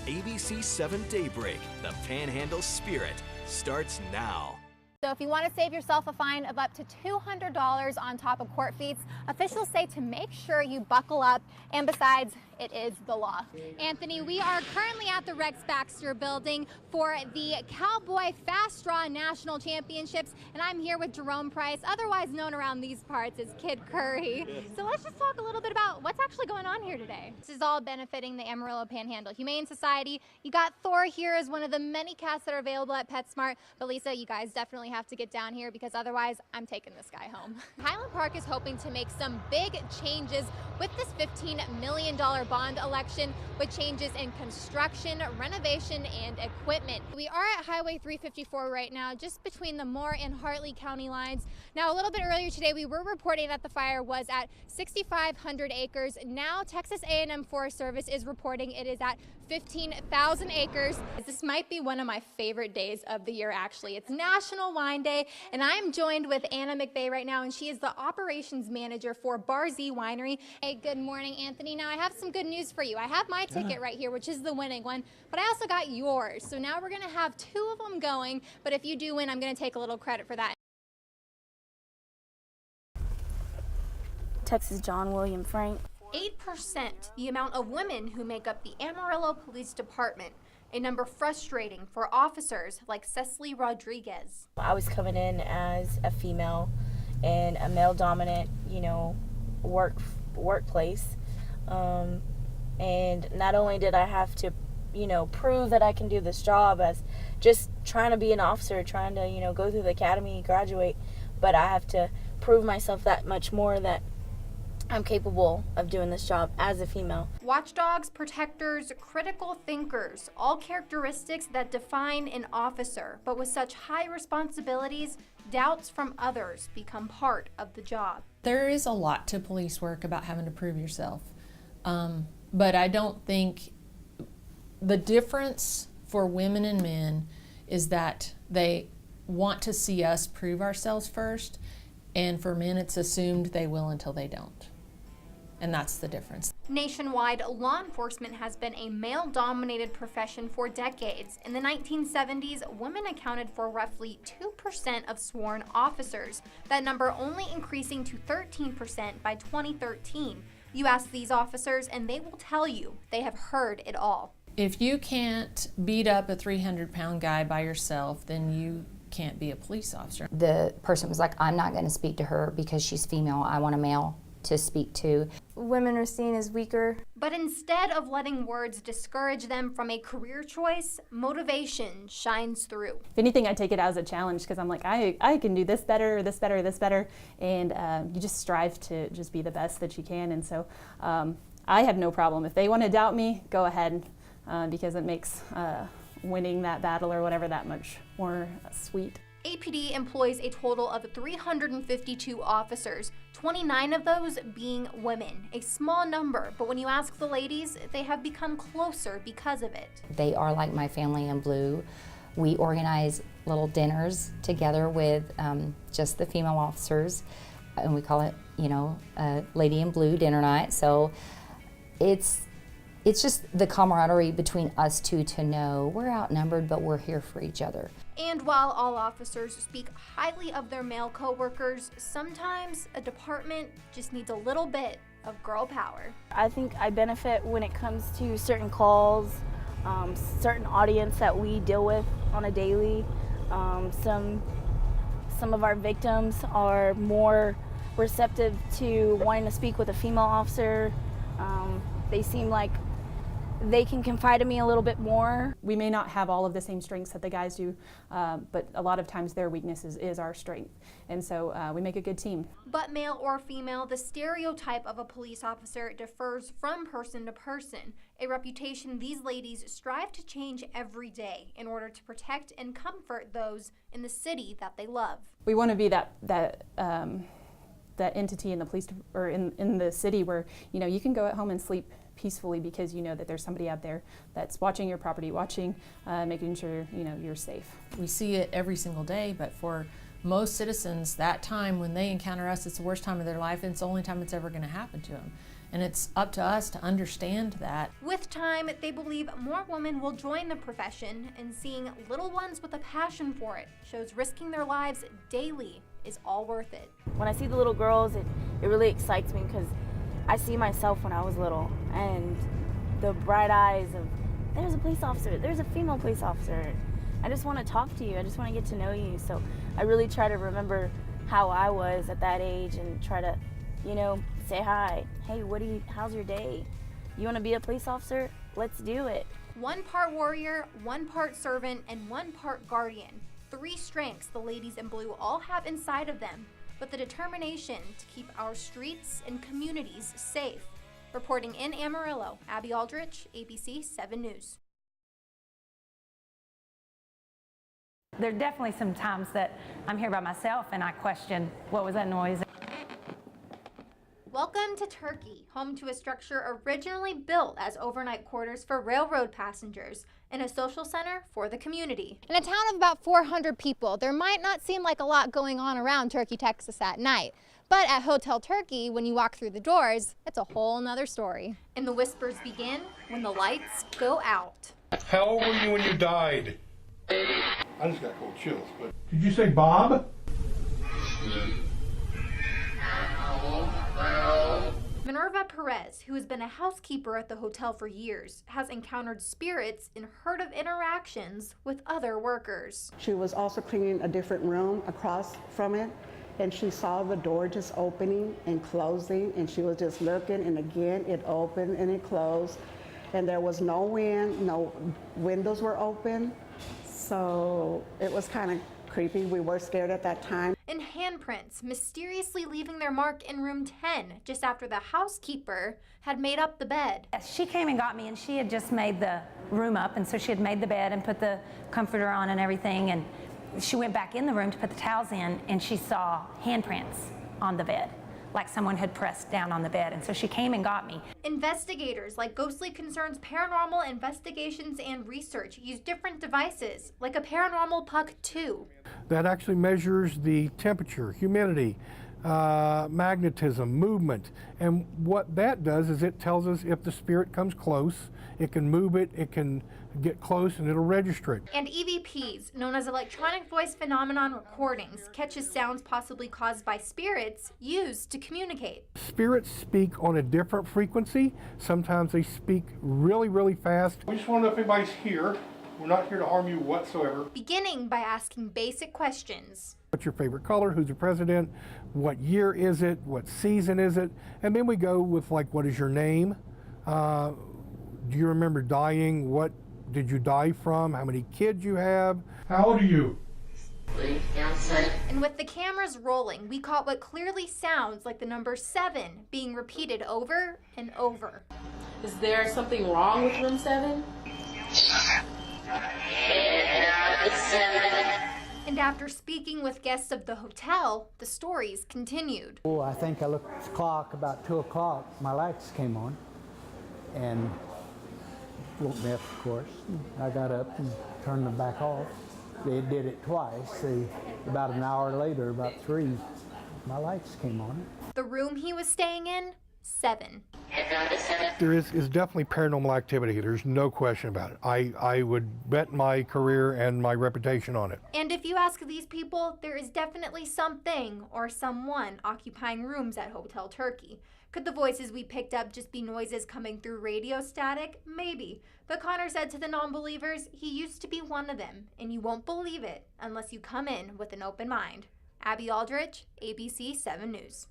ABC 7 Daybreak, the Panhandle Spirit, starts now. So if you want to save yourself a fine of up to $200 on top of court fees, officials say to make sure you buckle up, and besides, it is the law. Anthony, we are currently at the Rex Baxter building for the Cowboy Fast Draw National Championships, and I'm here with Jerome Price, otherwise known around these parts as Kid Curry. So let's just talk a little bit about what's actually going on here today. This is all benefiting the Amarillo Panhandle Humane Society. You got Thor here as one of the many cats that are available at PetSmart, but Lisa, you guys definitely have to get down here because otherwise I'm taking this guy home. Highland Park is hoping to make some big changes with this $15 million bond election, with changes in construction, renovation, and equipment. We are at Highway 354 right now, just between the Moore and Hartley County lines. Now, a little bit earlier today, we were reporting that the fire was at 6,500 acres. Now, Texas A&M Forest Service is reporting it is at 15,000 acres. This might be one of my favorite days of the year, actually. It's National Wine Day, and I'm joined with Anna McVeigh right now, and she is the operations manager for Bar Z Winery. Hey, good morning, Anthony. Now, I have some good news for you. I have my ticket right here, which is the winning one, but I also got yours. So now we're going to have two of them going, but if you do win, I'm going to take a little credit for that. Texas John William Frank. 8%, the amount of women who make up the Amarillo Police Department, a number frustrating for officers like Cecily Rodriguez. I was coming in as a female in a male-dominant, workplace, and not only did I have to, prove that I can do this job as just trying to be an officer, trying to, go through the academy, graduate, but I have to prove myself that much more that I'm capable of doing this job as a female. Watchdogs, protectors, critical thinkers, all characteristics that define an officer. But with such high responsibilities, doubts from others become part of the job. There is a lot to police work about having to prove yourself. But I don't think the difference for women and men is that they want to see us prove ourselves first, and for men it's assumed they will until they don't. And that's the difference. Nationwide, law enforcement has been a male-dominated profession for decades. In the 1970s, women accounted for roughly 2% of sworn officers, that number only increasing to 13% by 2013. You ask these officers and they will tell you they have heard it all. If you can't beat up a 300-pound guy by yourself, then you can't be a police officer. The person was like, I'm not going to speak to her because she's female. I want a male to speak to. Women are seen as weaker. But instead of letting words discourage them from a career choice, motivation shines through. If anything, I take it as a challenge because I'm like, I can do this better, this better, this better, and you just strive to just be the best that you can. And so I have no problem. If they want to doubt me, go ahead, because it makes winning that battle or whatever that much more sweet. APD employs a total of 352 officers, 29 of those being women. A small number, but when you ask the ladies, they have become closer because of it. They are like my family in blue. We organize little dinners together with just the female officers, and we call it, Lady in Blue dinner night. So it's just the camaraderie between us two to know we're outnumbered, but we're here for each other. And while all officers speak highly of their male coworkers, sometimes a department just needs a little bit of girl power. I think I benefit when it comes to certain calls, certain audience that we deal with on a daily. Some of our victims are more receptive to wanting to speak with a female officer. They seem like they can confide in me a little bit more. We may not have all of the same strengths that the guys do, but a lot of times their weakness is our strength. And so we make a good team. But male or female, the stereotype of a police officer differs from person to person, a reputation these ladies strive to change every day in order to protect and comfort those in the city that they love. We want to be that entity in the police or in the city where you can go at home and sleep peacefully because you know that there's somebody out there that's watching your property, making sure you're safe. We see it every single day, but for most citizens, that time when they encounter us, it's the worst time of their life, and it's the only time it's ever going to happen to them. And it's up to us to understand that. With time, they believe more women will join the profession, and seeing little ones with a passion for it shows risking their lives daily is all worth it. When I see the little girls, it really excites me because I see myself when I was little, and the bright eyes of, there's a police officer, there's a female police officer. I just want to talk to you, I just want to get to know you. So I really try to remember how I was at that age and try to, you know, say hi. Hey, how's your day? You want to be a police officer? Let's do it. 1 part warrior, 1 part servant, and 1 part guardian. 3 strengths the ladies in blue all have inside of them, but the determination to keep our streets and communities safe. Reporting in Amarillo, Abby Aldrich, ABC 7 News. There are definitely some times that I'm here by myself and I question, what was that noise? Welcome to Turkey, home to a structure originally built as overnight quarters for railroad passengers and a social center for the community. In a town of about 400 people, there might not seem like a lot going on around Turkey, Texas at night. But at Hotel Turkey, when you walk through the doors, it's a whole nother story. And the whispers begin when the lights go out. How old were you when you died? I just got cold chills, but... Did you say Bob? Minerva Perez, who has been a housekeeper at the hotel for years, has encountered spirits and heard of interactions with other workers. She was also cleaning a different room across from it, and she saw the door just opening and closing, and she was just looking, and again it opened and it closed, and there was no wind, no windows were open, so it was kind of creepy. We were scared at that time. And handprints mysteriously leaving their mark in room 10 just after the housekeeper had made up the bed. She came and got me and she had just made the room up, and so she had made the bed and put the comforter on and everything, and she went back in the room to put the towels in and she saw handprints on the bed, like someone had pressed down on the bed, and so she came and got me. Investigators like Ghostly Concerns Paranormal Investigations and Research use different devices, like a Paranormal Puck 2. That actually measures the temperature, humidity, magnetism, movement. And what that does is it tells us if the spirit comes close, it can move it, it can get close, and it'll register it. And EVPs, known as electronic voice phenomenon recordings, catches sounds possibly caused by spirits used to communicate. Spirits speak on a different frequency. Sometimes they speak really, really fast. We just want to know if anybody's here. We're not here to harm you whatsoever. Beginning by asking basic questions. What's your favorite color? Who's the president? What year is it? What season is it? And then we go with, like, what is your name? Do you remember dying? What did you die from? How many kids you have? How old are you? And with the cameras rolling, we caught what clearly sounds like the number 7 being repeated over and over. Is there something wrong with room 7? And after speaking with guests of the hotel, the stories continued. Oh, I think I looked at the clock, about 2 o'clock, my lights came on and woke me up, of course. I got up and turned them back off. They did it twice. About an hour later, about 3, my lights came on. The room he was staying in, 7. There is definitely paranormal activity. There's no question about it. I would bet my career and my reputation on it. And if you ask these people, there is definitely something or someone occupying rooms at Hotel Turkey. Could the voices we picked up just be noises coming through radio static? Maybe. But Connor said to the non-believers, he used to be one of them, and you won't believe it unless you come in with an open mind. Abby Aldrich, ABC 7 News.